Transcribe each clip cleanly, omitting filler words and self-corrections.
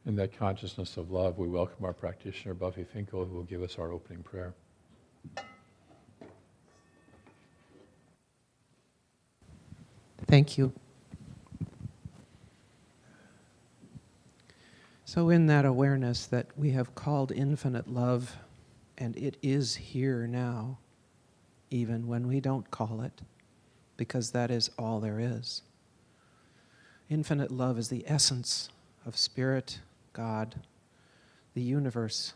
In that consciousness of love, we welcome our practitioner, Buffy Finkel, who will give us our opening prayer. Thank you. So in that awareness that we have called infinite love, and it is here now, even when we don't call it, because that is all there is. Infinite love is the essence of Spirit, God, the universe,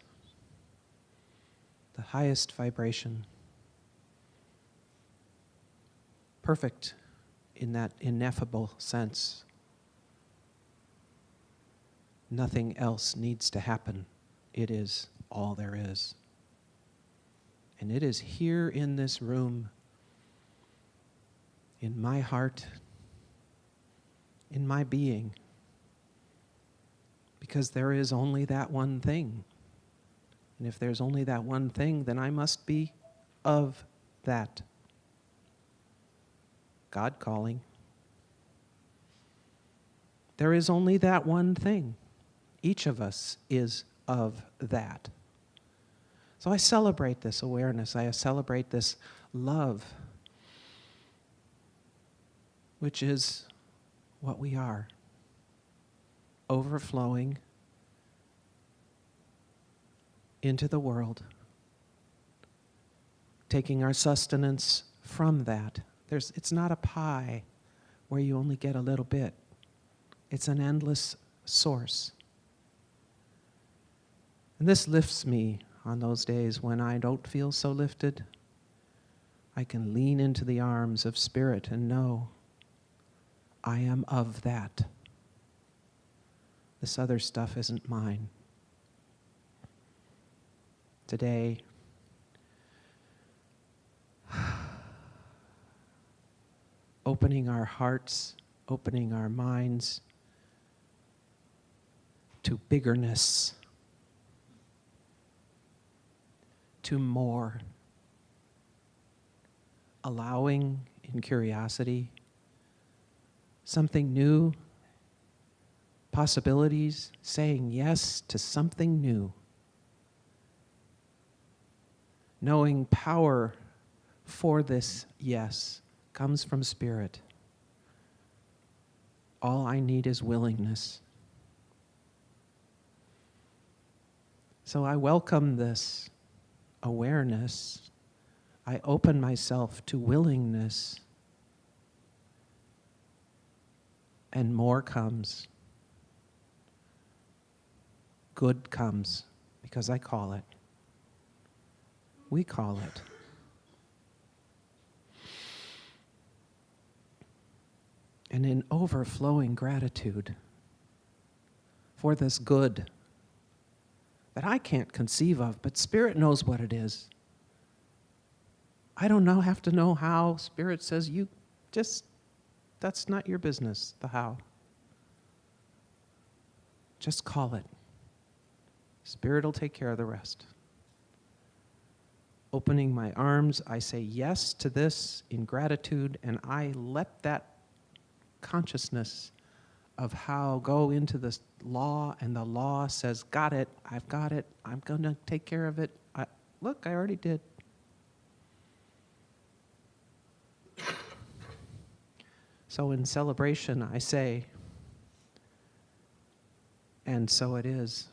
the highest vibration, perfect in that ineffable sense. Nothing else needs to happen. It is all there is. And it is here in this room, in my heart, in my being, because there is only that one thing. And if there's only that one thing, then I must be of that. God calling. There is only that one thing. Each of us is of that. So I celebrate this awareness. I celebrate this love, which is what we are. Overflowing into the world, taking our sustenance from that. It's not a pie where you only get a little bit. It's an endless source. And this lifts me on those days when I don't feel so lifted. I can lean into the arms of Spirit and know I am of that. This other stuff isn't mine. Today, opening our hearts, opening our minds to biggerness, to more, allowing in curiosity something new, possibilities, saying yes to something new, knowing power for this yes comes from Spirit. All I need is willingness. So I welcome this awareness. I open myself to willingness, and more comes. Good comes because I call it. We call it. And in overflowing gratitude for this good that I can't conceive of, but Spirit knows what it is. I don't have to know how. Spirit says, that's not your business, the how. Just call it. Spirit will take care of the rest. Opening my arms, I say yes to this in gratitude, and I let that consciousness of how go into this law, and the law says, got it, I've got it, I'm going to take care of it. Look, I already did. So in celebration, I say, and so it is.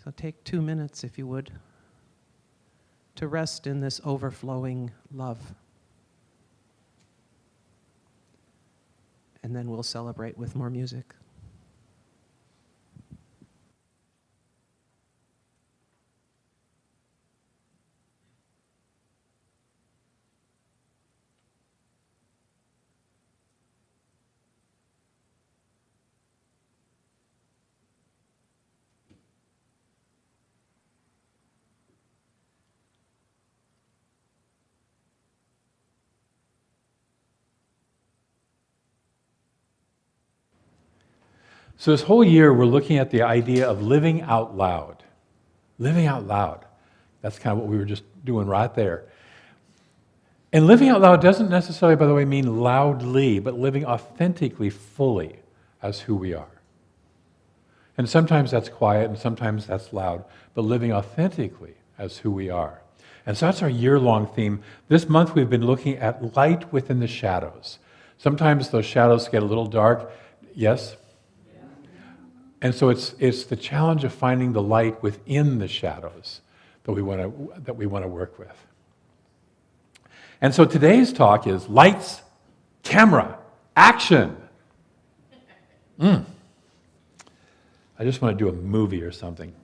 So take 2 minutes, if you would, to rest in this overflowing love. And then we'll celebrate with more music. So this whole year, we're looking at the idea of living out loud. Living out loud. That's kind of what we were just doing right there. And living out loud doesn't necessarily, by the way, mean loudly, but living authentically, fully. as who we are. And sometimes that's quiet and sometimes that's loud, but living authentically as who we are. And so that's our year-long theme. This month we've been looking at light within the shadows. Sometimes those shadows get a little dark, yes? And so it's the challenge of finding the light within the shadows that we want to work with. And so today's talk is lights, camera, action. I just want to do a movie or something.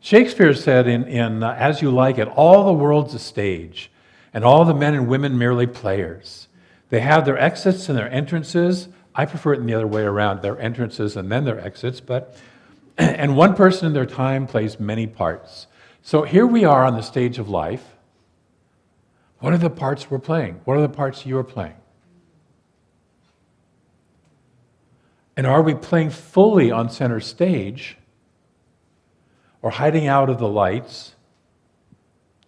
Shakespeare said in As You Like It, all the world's a stage, and all the men and women merely players. They have their exits and their entrances. I prefer it in the other way around, their entrances and then their exits, and one person in their time plays many parts. So here we are on the stage of life. What are the parts we're playing? What are the parts you're playing? And are we playing fully on center stage or hiding out of the lights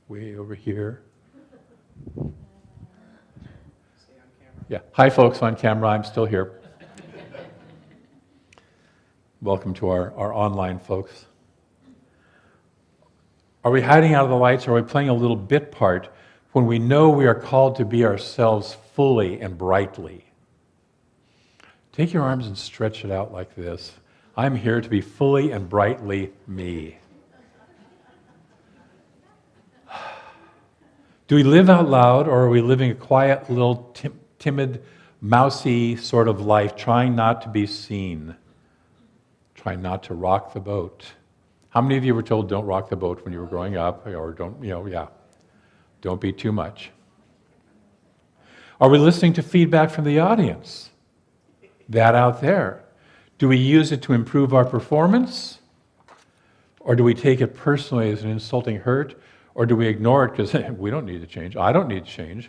way over here? Yeah, hi folks on camera, I'm still here. Welcome to our online folks. Are we hiding out of the lights, or are we playing a little bit part when we know we are called to be ourselves fully and brightly? Take your arms and stretch it out like this. I'm here to be fully and brightly me. Do we live out loud, or are we living a quiet, little timid, mousy sort of life, trying not to be seen? Trying not to rock the boat. How many of you were told don't rock the boat when you were growing up, or don't be too much? Are we listening to feedback from the audience? That out there. Do we use it to improve our performance? Or do we take it personally as an insulting hurt? Or do we ignore it because we don't need to change? I don't need to change.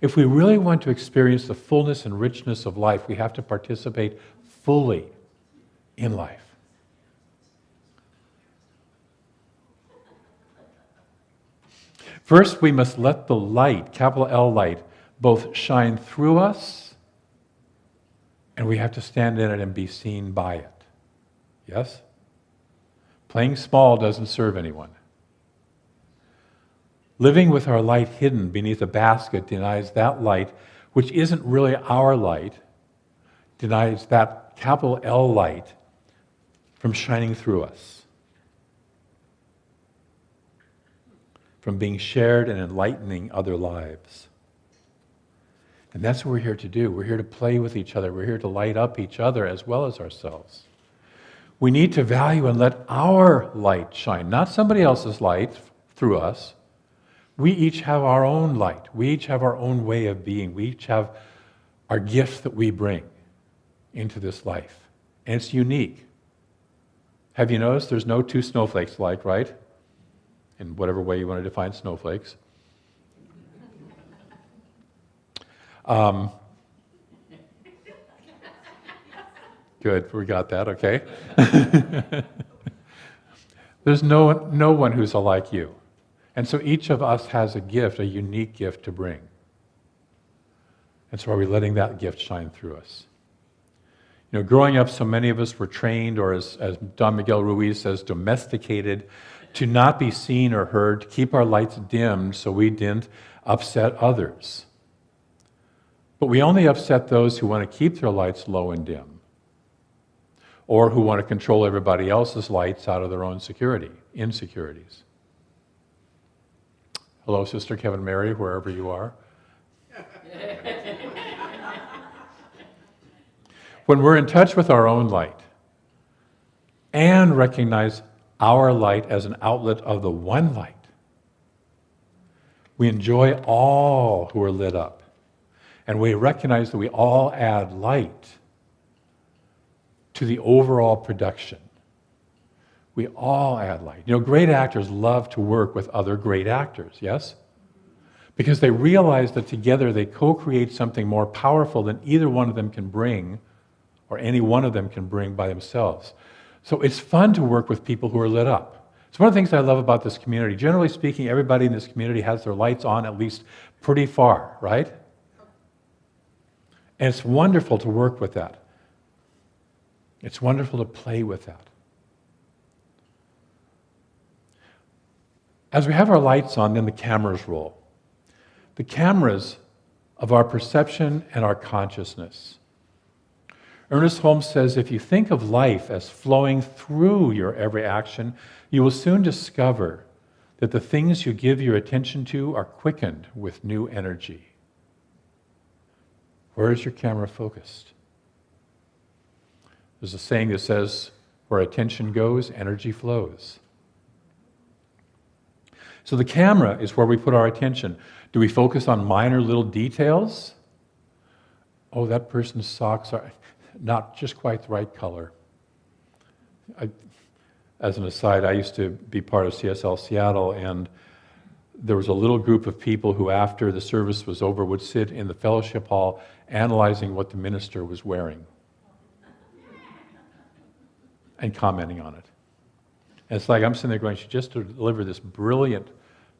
If we really want to experience the fullness and richness of life, we have to participate fully in life. First, we must let the light, capital L light, both shine through us, and we have to stand in it and be seen by it. Yes? Playing small doesn't serve anyone. Living with our light hidden beneath a basket denies that light, which isn't really our light, denies that capital L light from shining through us, from being shared and enlightening other lives. And that's what we're here to do. We're here to play with each other. We're here to light up each other as well as ourselves. We need to value and let our light shine, not somebody else's light through us. We each have our own light. We each have our own way of being. We each have our gifts that we bring into this life. And it's unique. Have you noticed there's no two snowflakes alike, right? In whatever way you want to define snowflakes. Good, we got that, okay. There's no one who's alike you. And so each of us has a gift, a unique gift to bring. And so are we letting that gift shine through us? You know, growing up, so many of us were trained, or as Don Miguel Ruiz says, domesticated, to not be seen or heard, to keep our lights dimmed so we didn't upset others. But we only upset those who want to keep their lights low and dim, or who want to control everybody else's lights out of their own insecurities. Hello, Sister Kevin Mary, wherever you are. When we're in touch with our own light and recognize our light as an outlet of the one light, we enjoy all who are lit up. And we recognize that we all add light to the overall production. We all add light. You know, great actors love to work with other great actors, yes? Because they realize that together they co-create something more powerful than either one of them can bring, or any one of them can bring by themselves. So it's fun to work with people who are lit up. It's one of the things I love about this community. Generally speaking, everybody in this community has their lights on at least pretty far, right? And it's wonderful to work with that. It's wonderful to play with that. As we have our lights on, then the cameras roll. The cameras of our perception and our consciousness. Ernest Holmes says, if you think of life as flowing through your every action, you will soon discover that the things you give your attention to are quickened with new energy. Where is your camera focused? There's a saying that says, where attention goes, energy flows. So the camera is where we put our attention. Do we focus on minor little details? Oh, that person's socks are not just quite the right color. As an aside, I used to be part of CSL Seattle, and there was a little group of people who, after the service was over, would sit in the fellowship hall analyzing what the minister was wearing and commenting on it. And it's like I'm sitting there going, she just delivered this brilliant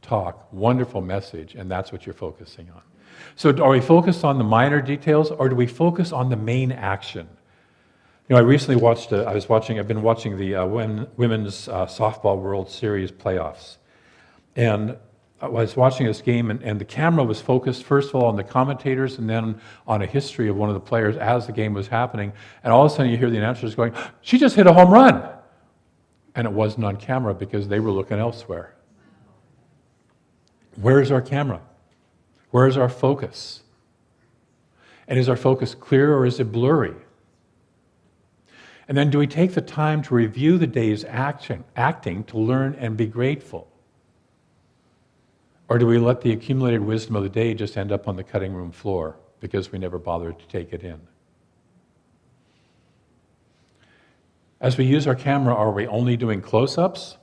talk, wonderful message, and that's what you're focusing on. So are we focused on the minor details, or do we focus on the main action? You know, I recently watched, I've been watching the Women's Softball World Series playoffs. And I was watching this game, and the camera was focused, first of all, on the commentators and then on a history of one of the players as the game was happening. And all of a sudden you hear the announcers going, she just hit a home run! And it wasn't on camera because they were looking elsewhere. Where is our camera? Where is our focus? And is our focus clear or is it blurry? And then do we take the time to review the day's acting to learn and be grateful? Or do we let the accumulated wisdom of the day just end up on the cutting room floor because we never bothered to take it in? As we use our camera, are we only doing close-ups?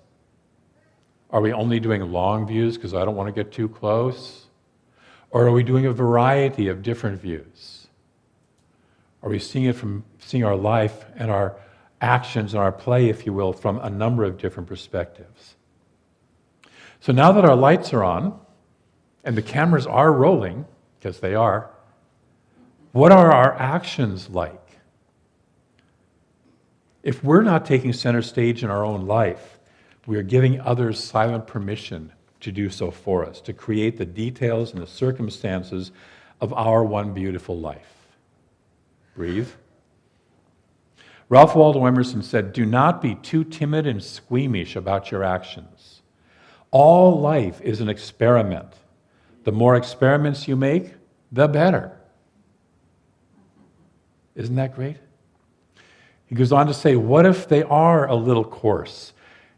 Are we only doing long views because I don't want to get too close? Or are we doing a variety of different views? Are we seeing our life and our actions and our play, if you will, from a number of different perspectives? So now that our lights are on and the cameras are rolling, because they are, what are our actions like? If we're not taking center stage in our own life, we are giving others silent permission to do so for us, to create the details and the circumstances of our one beautiful life. Breathe. Ralph Waldo Emerson said, "Do not be too timid and squeamish about your actions. All life is an experiment. The more experiments you make, the better." Isn't that great? He goes on to say, what if they are a little coarse,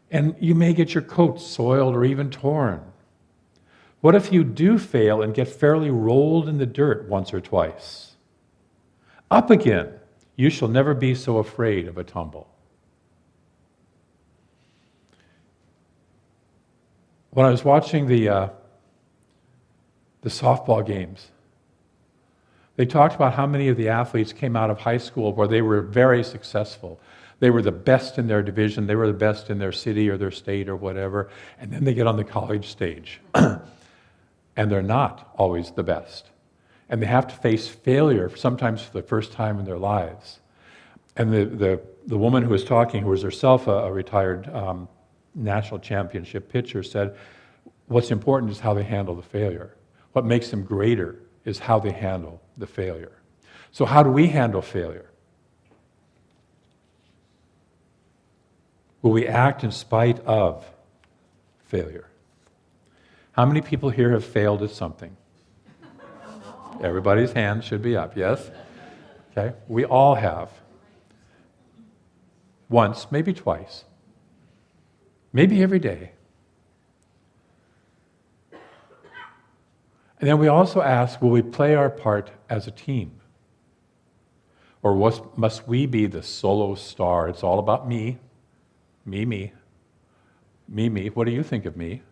and you may get your coat soiled or even torn? What if you do fail and get fairly rolled in the dirt once or twice? Up again, you shall never be so afraid of a tumble. When I was watching the softball games, they talked about how many of the athletes came out of high school where they were very successful. They were the best in their division, they were the best in their city or their state or whatever, and then they get on the college stage. And they're not always the best. And they have to face failure, sometimes for the first time in their lives. And the woman who was talking, who was herself a retired national championship pitcher, said, what's important is how they handle the failure. What makes them greater is how they handle the failure. So how do we handle failure? Will we act in spite of failure? How many people here have failed at something? Everybody's hand should be up, yes? Okay, we all have. Once, maybe twice. Maybe every day. And then we also ask, will we play our part as a team? Or must we be the solo star? It's all about me. Me, me. Me, me. What do you think of me?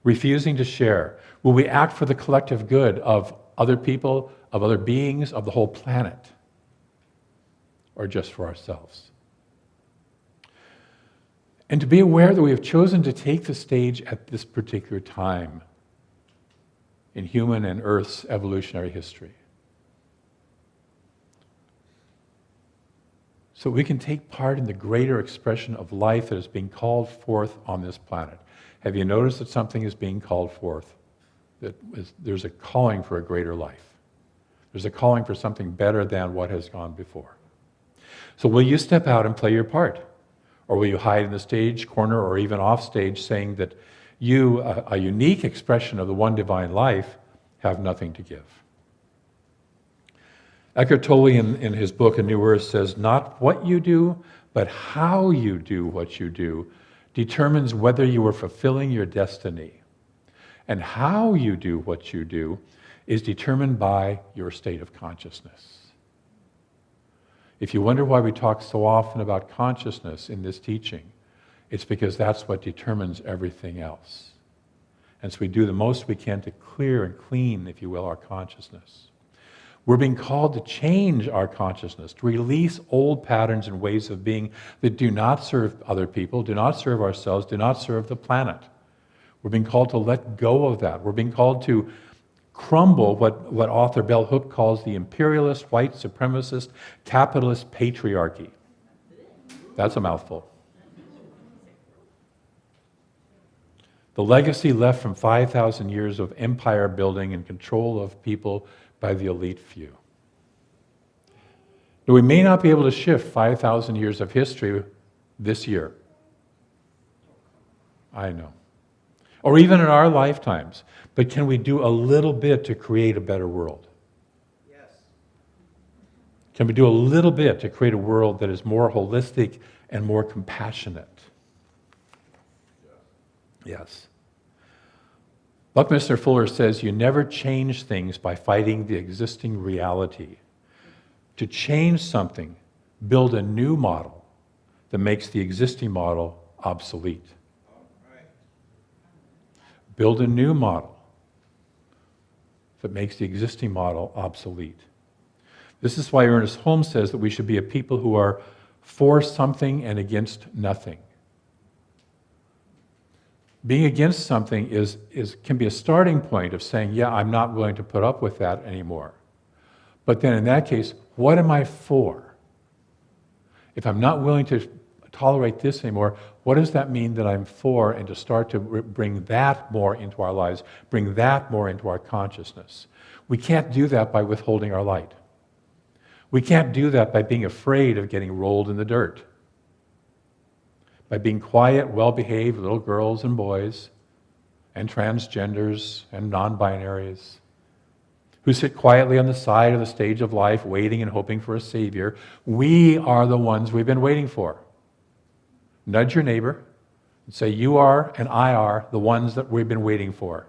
Refusing to share. Will we act for the collective good of other people, of other beings, of the whole planet? Or just for ourselves? And to be aware that we have chosen to take the stage at this particular time. in human and Earth's evolutionary history. So we can take part in the greater expression of life that is being called forth on this planet. Have you noticed that something is being called forth? There's a calling for a greater life. There's a calling for something better than what has gone before. So will you step out and play your part? Or will you hide in the stage corner or even off stage saying that you, a unique expression of the one divine life, have nothing to give? Eckhart Tolle in his book, A New Earth, says, not what you do, but how you do what you do determines whether you are fulfilling your destiny. And how you do what you do is determined by your state of consciousness. If you wonder why we talk so often about consciousness in this teaching, it's because that's what determines everything else. And so we do the most we can to clear and clean, if you will, our consciousness. We're being called to change our consciousness, to release old patterns and ways of being that do not serve other people, do not serve ourselves, do not serve the planet. We're being called to let go of that. We're being called to crumble what author Bell Hook calls the imperialist, white supremacist, capitalist patriarchy. That's a mouthful. The legacy left from 5,000 years of empire building and control of people by the elite few. Now, we may not be able to shift 5,000 years of history this year. I know. Or even in our lifetimes. But can we do a little bit to create a better world? Yes. Can we do a little bit to create a world that is more holistic and more compassionate? Yes. Buckminster Fuller says, you never change things by fighting the existing reality. To change something, build a new model that makes the existing model obsolete. Build a new model that makes the existing model obsolete. This is why Ernest Holmes says that we should be a people who are for something and against nothing. Being against something can be a starting point of saying, yeah, I'm not willing to put up with that anymore. But then in that case, what am I for? If I'm not willing to tolerate this anymore, what does that mean that I'm for? And to start to bring that more into our lives, bring that more into our consciousness. We can't do that by withholding our light. We can't do that by being afraid of getting rolled in the dirt. By being quiet, well-behaved little girls and boys, and transgenders and non-binaries, who sit quietly on the side of the stage of life, waiting and hoping for a savior. We are the ones we've been waiting for. Nudge your neighbor and say, you are and I are the ones that we've been waiting for.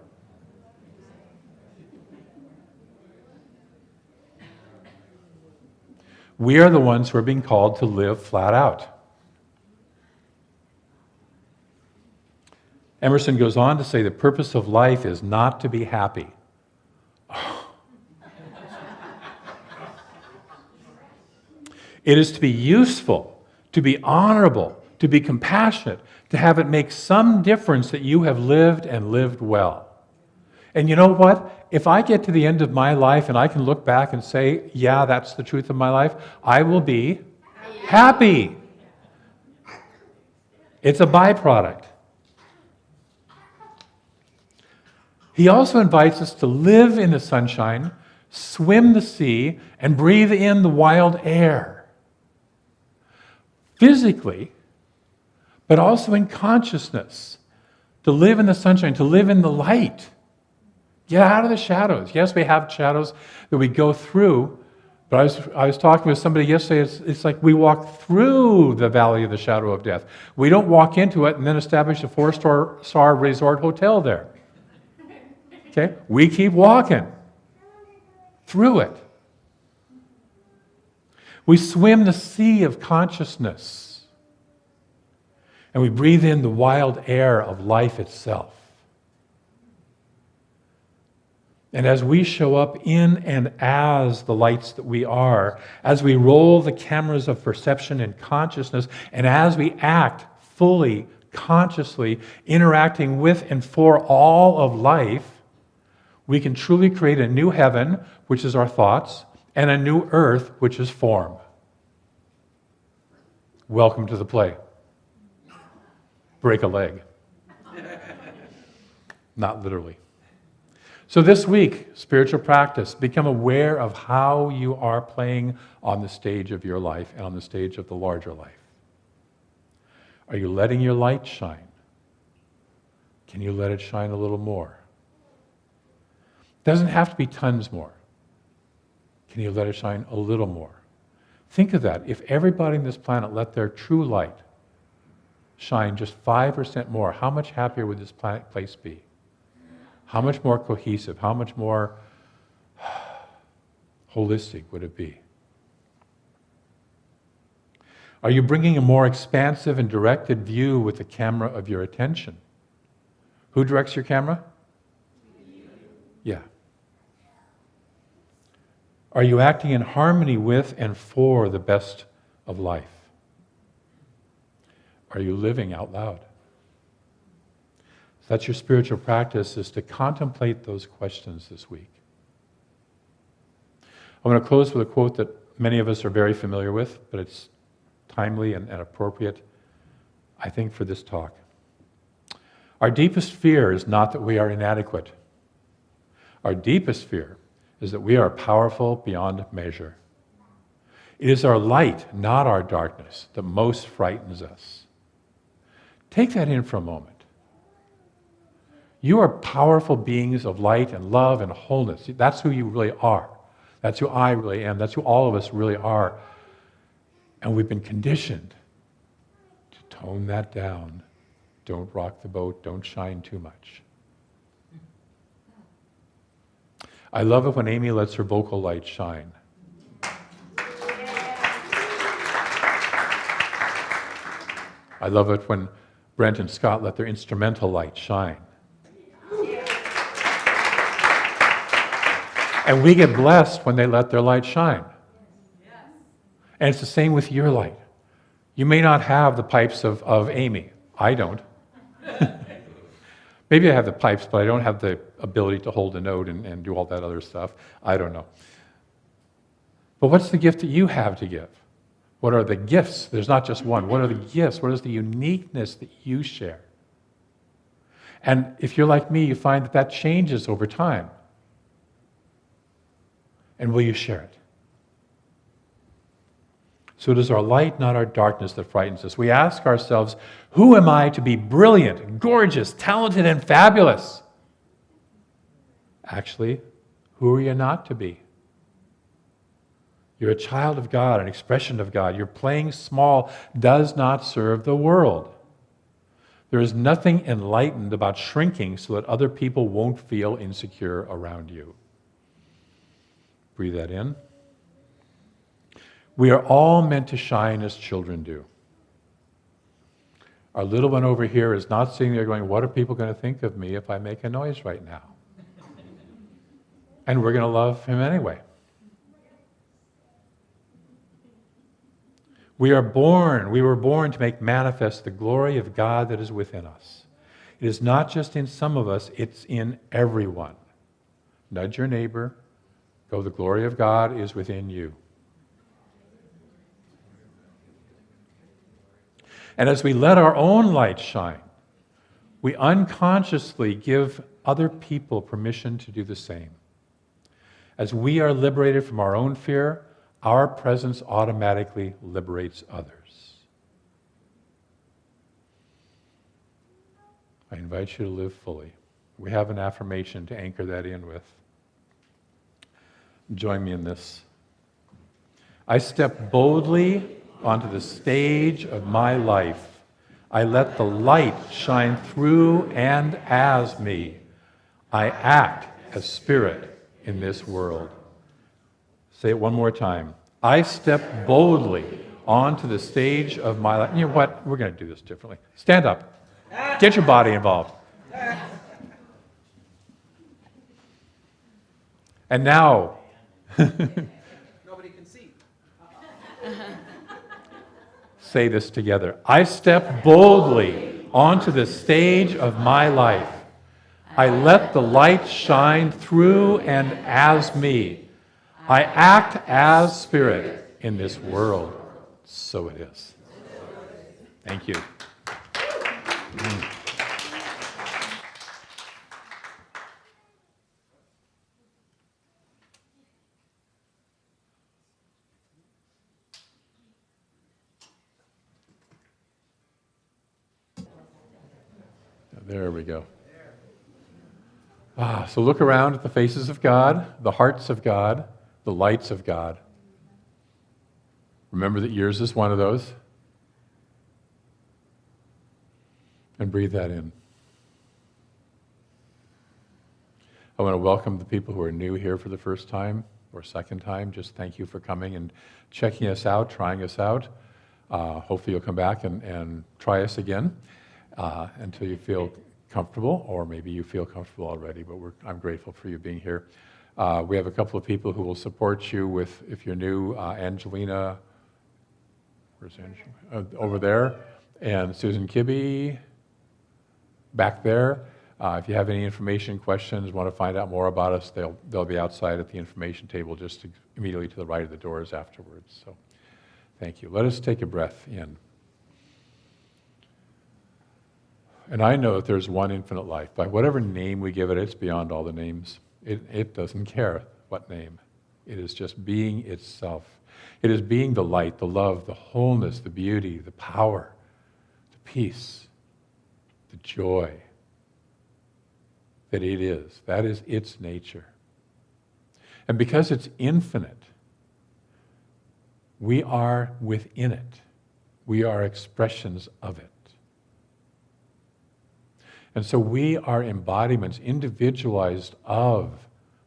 We are the ones who are being called to live flat out. Emerson goes on to say the purpose of life is not to be happy. It is to be useful, to be honorable, to be compassionate, to have it make some difference that you have lived and lived well. And you know what? If I get to the end of my life and I can look back and say, yeah, that's the truth of my life, I will be happy. It's a byproduct. He also invites us to live in the sunshine, swim the sea, and breathe in the wild air. Physically, but also in consciousness. To live in the sunshine, to live in the light. Get out of the shadows. Yes, we have shadows that we go through, but I was talking with somebody yesterday, it's like we walk through the valley of the shadow of death. We don't walk into it and then establish a 4-star resort hotel there. Okay? We keep walking through it. We swim the sea of consciousness. And we breathe in the wild air of life itself. And as we show up in and as the lights that we are, as we roll the cameras of perception and consciousness, and as we act fully, consciously, interacting with and for all of life, We can truly create a new heaven, which is our thoughts, and a new earth, which is form. Welcome to the play. Break a leg. Not literally. So this week, spiritual practice, become aware of how you are playing on the stage of your life and on the stage of the larger life. Are you letting your light shine? Can you let it shine a little more? Doesn't have to be tons more. Can you let it shine a little more? Think of that. If everybody on this planet let their true light shine just 5% more, how much happier would this place be? How much more cohesive? How much more holistic would it be? Are you bringing a more expansive and directed view with the camera of your attention? Who directs your camera? Yeah. Are you acting in harmony with and for the best of life? Are you living out loud? So that's your spiritual practice, is to contemplate those questions this week. I'm going to close with a quote that many of us are very familiar with, but it's timely and appropriate, I think, for this talk. Our deepest fear is not that we are inadequate. Our deepest fear is that we are powerful beyond measure. It is our light, not our darkness, that most frightens us. Take that in for a moment. You are powerful beings of light and love and wholeness. That's who you really are. That's who I really am. That's who all of us really are. And we've been conditioned to tone that down. Don't rock the boat. Don't shine too much. I love it when Amy lets her vocal light shine. I love it when Brent and Scott let their instrumental light shine. And we get blessed when they let their light shine. And it's the same with your light. You may not have the pipes of Amy. I don't. Maybe I have the pipes, but I don't have the ability to hold a note and do all that other stuff. I don't know. But what's the gift that you have to give? What are the gifts? There's not just one. What are the gifts? What is the uniqueness that you share? And if you're like me, you find that changes over time. And will you share it? So it is our light, not our darkness, that frightens us. We ask ourselves, who am I to be brilliant, gorgeous, talented, and fabulous? Actually, who are you not to be? You're a child of God, an expression of God. Your playing small does not serve the world. There is nothing enlightened about shrinking so that other people won't feel insecure around you. Breathe that in. We are all meant to shine as children do. Our little one over here is not sitting there going, what are people going to think of me if I make a noise right now? And we're going to love him anyway. We were born to make manifest the glory of God that is within us. It is not just in some of us, it's in everyone. Nudge your neighbor. Go, the glory of God is within you. And as we let our own light shine, we unconsciously give other people permission to do the same. As we are liberated from our own fear, our presence automatically liberates others. I invite you to live fully. We have an affirmation to anchor that in with. Join me in this. I step boldly onto the stage of my life. I let the light shine through and as me. I act as spirit in this world. Say it one more time. I step boldly onto the stage of my life. You know what? We're going to do this differently. Stand up. Get your body involved. And now, Nobody can see. say this together. I step boldly onto the stage of my life. I let the light shine through and as me. I act as Spirit in this world. So it is. Thank you. There we go. So look around at the faces of God, the hearts of God, the lights of God. Remember that yours is one of those. And breathe that in. I want to welcome the people who are new here for the first time or second time. Just thank you for coming and checking us out, trying us out. Hopefully you'll come back and try us again until you feel comfortable, or maybe you feel comfortable already, but I'm grateful for you being here. We have a couple of people who will support you with, if you're new, Angelina, where's Angelina? Over there, and Susan Kibbe back there. If you have any information, questions, want to find out more about us, they'll be outside at the information table just immediately to the right of the doors afterwards. So thank you. Let us take a breath in. And I know that there's one infinite life. By whatever name we give it, it's beyond all the names. It doesn't care what name. It is just being itself. It is being the light, the love, the wholeness, the beauty, the power, the peace, the joy that it is. That is its nature. And because it's infinite, we are within it. We are expressions of it. And so we are embodiments, individualized of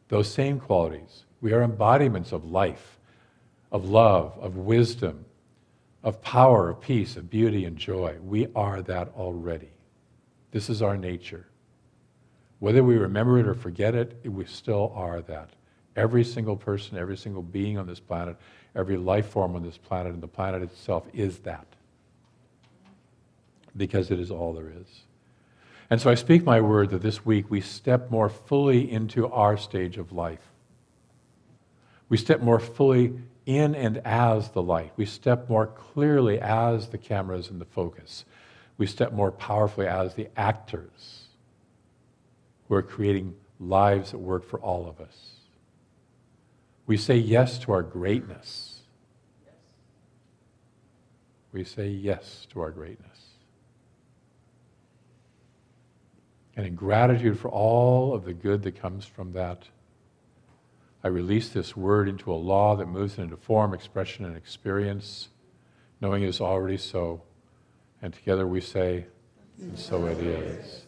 those same qualities. We are embodiments of life, of love, of wisdom, of power, of peace, of beauty and joy. We are that already. This is our nature. Whether we remember it or forget it, we still are that. Every single person, every single being on this planet, every life form on this planet, and the planet itself is that. Because it is all there is. And so I speak my word that this week we step more fully into our stage of life. We step more fully in and as the light. We step more clearly as the cameras and the focus. We step more powerfully as the actors who are creating lives that work for all of us. We say yes to our greatness. We say yes to our greatness. And in gratitude for all of the good that comes from that, I release this word into a law that moves into form, expression, and experience, knowing it is already so. And together we say, and so it is.